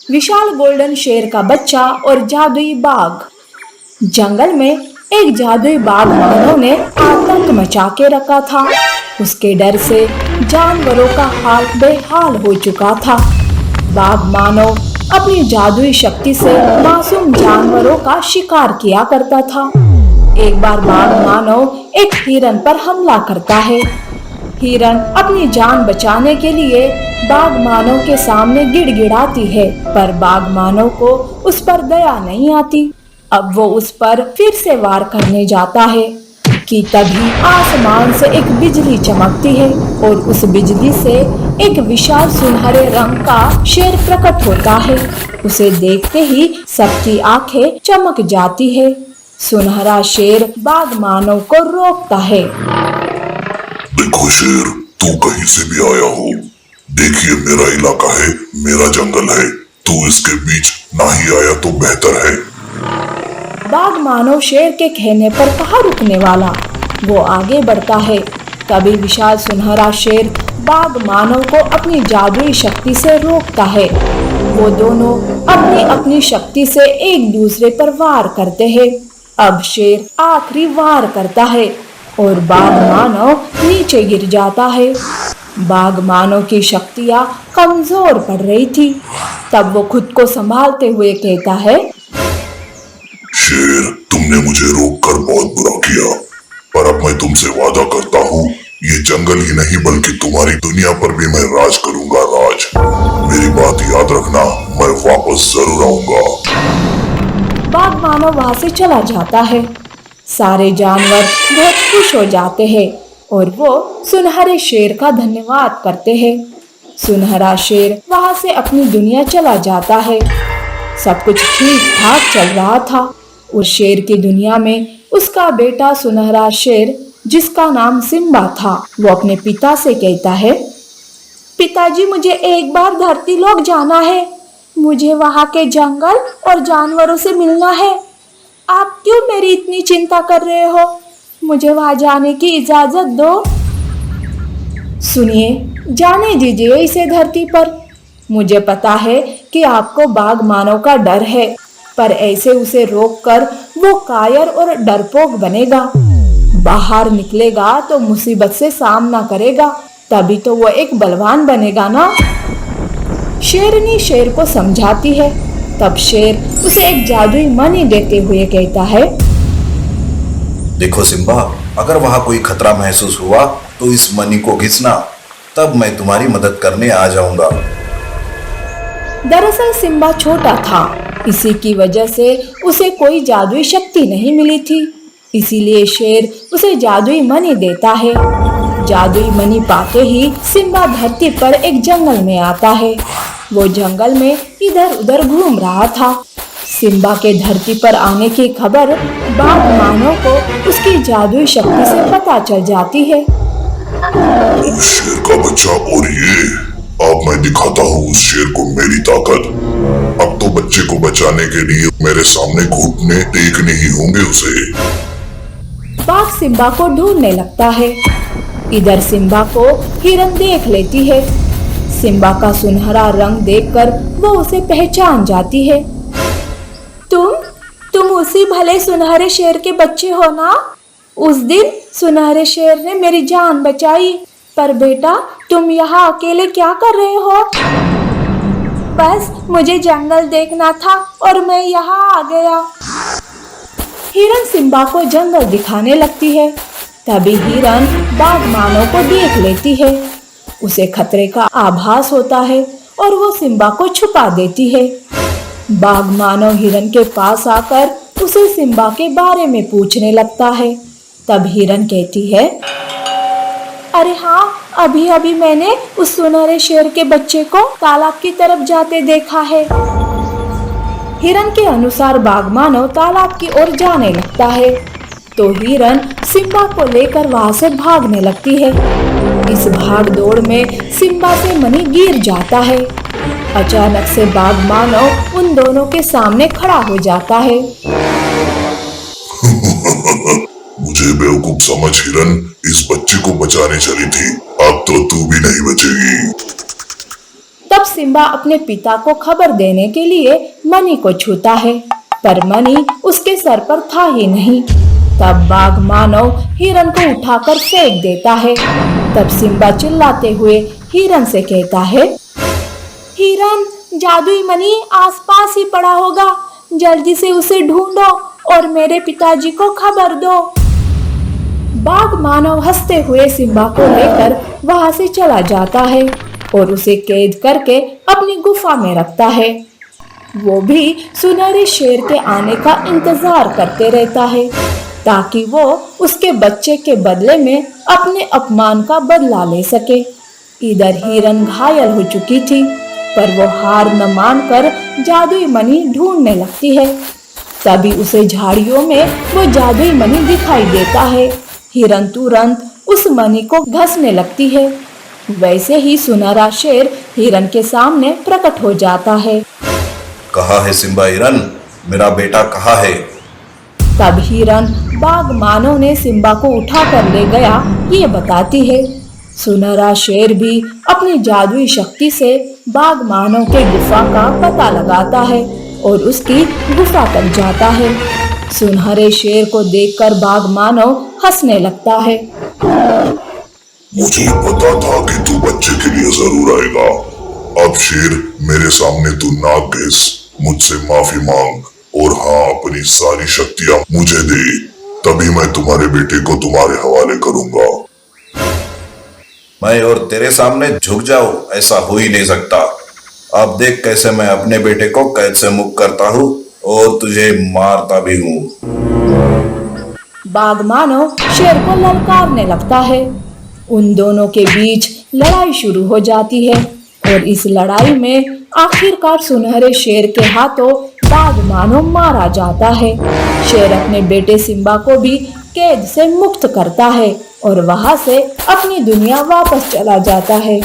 विशाल golden शेर का बच्चा और जादुई बाघ। जंगल में एक जादुई बाघ मानव ने आतंक मचा के रखा था। उसके डर से जानवरों का हाल बेहाल हो चुका था। बाघ मानव अपनी जादुई शक्ति से मासूम जानवरों का शिकार किया करता था। एक बार बाघ मानव एक हिरन पर हमला करता है। हिरन अपनी जान बचाने के लिए बाघ मानव के सामने गिड़गिड़ाती है, पर बाघ मानव को उस पर दया नहीं आती। अब वो उस पर फिर से वार करने जाता है कि तभी आसमान से एक बिजली चमकती है और उस बिजली से एक विशाल सुनहरे रंग का शेर प्रकट होता है। उसे देखते ही सबकी आंखें चमक जाती है। सुनहरा शेर बाघ मानव को रोकता है। देखो शेर, तू कहीं से भी आया हो, देखिए मेरा इलाका है, मेरा जंगल है, तू इसके बीच ना ही आया तो बेहतर है। बाघ मानव शेर के कहने पर कहाँ रुकने वाला, वो आगे बढ़ता है। तभी विशाल सुनहरा शेर बाघ मानव को अपनी जादुई शक्ति से रोकता है। वो दोनों अपनी अपनी शक्ति से एक दूसरे पर वार करते हैं। अब शेर आखिरी वार करता है और बाघ मानव नीचे गिर जाता है। बाघ मानव की शक्तियाँ कमजोर पड़ रही थी। तब वो खुद को संभालते हुए कहता है, शेर, तुमने मुझे रोककर बहुत बुरा किया, पर अब मैं तुमसे वादा करता हूँ, ये जंगल ही नहीं बल्कि तुम्हारी दुनिया पर भी मैं राज करूंगा, राज। मेरी बात याद रखना, मैं वापस जरूर आऊंगा। बाघ मानव वहाँ से चला जाता है। सारे जानवर बहुत खुश हो जाते हैं और वो सुनहरे शेर का धन्यवाद करते हैं। सुनहरा शेर वहाँ से अपनी दुनिया चला जाता है। सब कुछ ठीक ठाक चल रहा था। उस शेर की दुनिया में उसका बेटा सुनहरा शेर, जिसका नाम सिम्बा था, वो अपने पिता से कहता है, पिताजी, मुझे एक बार धरती लोक जाना है। मुझे वहाँ के जंगल और जानवरों से मिलना है। आप क्यों मेरी इतनी चिंता कर रहे हो? मुझे वहाँ जाने की इजाजत दो। सुनिए, जाने दीजिए इसे धरती पर। मुझे पता है कि आपको बाघ मानव का डर है, पर ऐसे उसे रोककर वो कायर और डरपोक बनेगा। बाहर निकलेगा तो मुसीबत से सामना करेगा, तभी तो वो एक बलवान बनेगा ना। शेरनी शेर को समझाती है। तब शेर उसे एक जादुई मणि देते हुए कहता है, देखो सिम्बा, अगर वहाँ कोई खतरा महसूस हुआ तो इस मणि को घिसना, तब मैं तुम्हारी मदद करने आ जाऊंगा। दरअसल सिम्बा छोटा था, इसी की वजह से उसे कोई जादुई शक्ति नहीं मिली थी। इसीलिए शेर उसे जादुई मणि देता है। जादुई मणि पाते ही सिम्बा धरती पर एक जंगल में आता है। वो जंगल में इधर उधर घूम रहा था। सिम्बा के धरती पर आने की खबर बाघ मानव को उसकी जादुई शक्ति से पता चल जाती है। उस शेर का बच्चा, और ये अब मैं दिखाता हूँ उस शेर को मेरी ताकत। अब तो बच्चे को बचाने के लिए मेरे सामने घुटने टेकने ही होंगे उसे। बाघ सिम्बा को ढूंढने लगता है। इधर सिम्बा को हिरन देख लेती है। सिम्बा का सुनहरा रंग देखकर वो उसे पहचान जाती है। तुम उसी भले सुनहरे शेर के बच्चे हो ना? उस दिन सुनहरे शेर ने मेरी जान बचाई, पर बेटा तुम यहाँ अकेले क्या कर रहे हो? बस मुझे जंगल देखना था और मैं यहाँ आ गया। हिरन सिम्बा को जंगल दिखाने लगती है। तभी हिरन बाघ मानव को देख लेती है। उसे खतरे का आभास होता है और वो सिम्बा को छुपा देती है। बाघ मानव हिरन के पास आकर उसे सिम्बा के बारे में पूछने लगता है। तब हिरन कहती है, अरे हाँ, अभी अभी मैंने उस सुनहरे शेर के बच्चे को तालाब की तरफ जाते देखा है। हिरन के अनुसार बाघ मानव तालाब की ओर जाने लगता है तो हिरन सिम्बा को लेकर वहां से भागने लगती है। इस भाग दौड़ में सिम्बा से मणि गिर जाता है। अचानक से बाघ मानव उन दोनों के सामने खड़ा हो जाता है। मुझे बेवकूफ समझ हिरन इस बच्चे को बचाने चली थी, अब तो तू भी नहीं बचेगी। तब सिम्बा अपने पिता को खबर देने के लिए मनी को छूता है, पर मनी उसके सर पर था ही नहीं। तब बाघ मानव हिरन को उठाकर फेंक देता है। तब सिम्बा चिल्लाते हुए हिरन से कहता है, हिरन, जादुई मनी आसपास ही पड़ा होगा, जल्दी से उसे ढूंढो और मेरे पिताजी को खबर दो। बाघ मानव हंसते हुए सिम्बा को लेकर वहां से चला जाता है और उसे कैद करके अपनी गुफा में रखता है। वो भी सुनहरे शेर के आने का इंतजार करते रहता है ताकि वो उसके बच्चे के बदले में अपने अपमान का बदला ले सके। इधर हिरन घायल हो चुकी थी, पर वो हार न मानकर जादुई मनी ढूंढने लगती है। तभी उसे झाड़ियों में वो जादुई मनी दिखाई देता है। हिरन तुरंत उस मनी को घसने लगती है। वैसे ही सुनहरा शेर हिरन के सामने प्रकट हो जाता है। कहाँ है सिम्बा हिरन, मेरा बेटा कहाँ है? तब हिरन बाघ मानव ने सिम्बा को उठा कर ले गया ये बताती है। सुनहरा शेर भी अपनी जादुई शक्ति से बाघ मानव के गुफा का पता लगाता है और उसकी गुफा तक जाता है। सुनहरे शेर को देखकर बाघ मानव हंसने लगता है। मुझे पता था कि तू बच्चे के लिए जरूर आएगा। अब शेर, मेरे सामने तू नाक घिस, मुझसे माफी मांग और हाँ, अपनी सारी शक्तियां मुझे दे, तभी मैं तुम्हारे बेटे को तुम्हारे हवाले करूंगा। मैं और तेरे सामने झुक जाऊं, ऐसा हो ही नहीं सकता। अब देख कैसे मैं अपने बेटे को कैद से मुक्त करता हूँ और तुझे मारता भी हूँ। बाघ मानव शेर को ललकारने लगता है। उन दोनों के बीच लड़ाई शुरू हो जाती है और इस लड़ाई में आखिरकार सुनहरे शेर के हाथों बाघ मानव मारा जाता है। शेर अपने बेटे सिम्बा को भी कैद से मुक्त करता है और वहां से अपनी दुनिया वापस चला जाता है।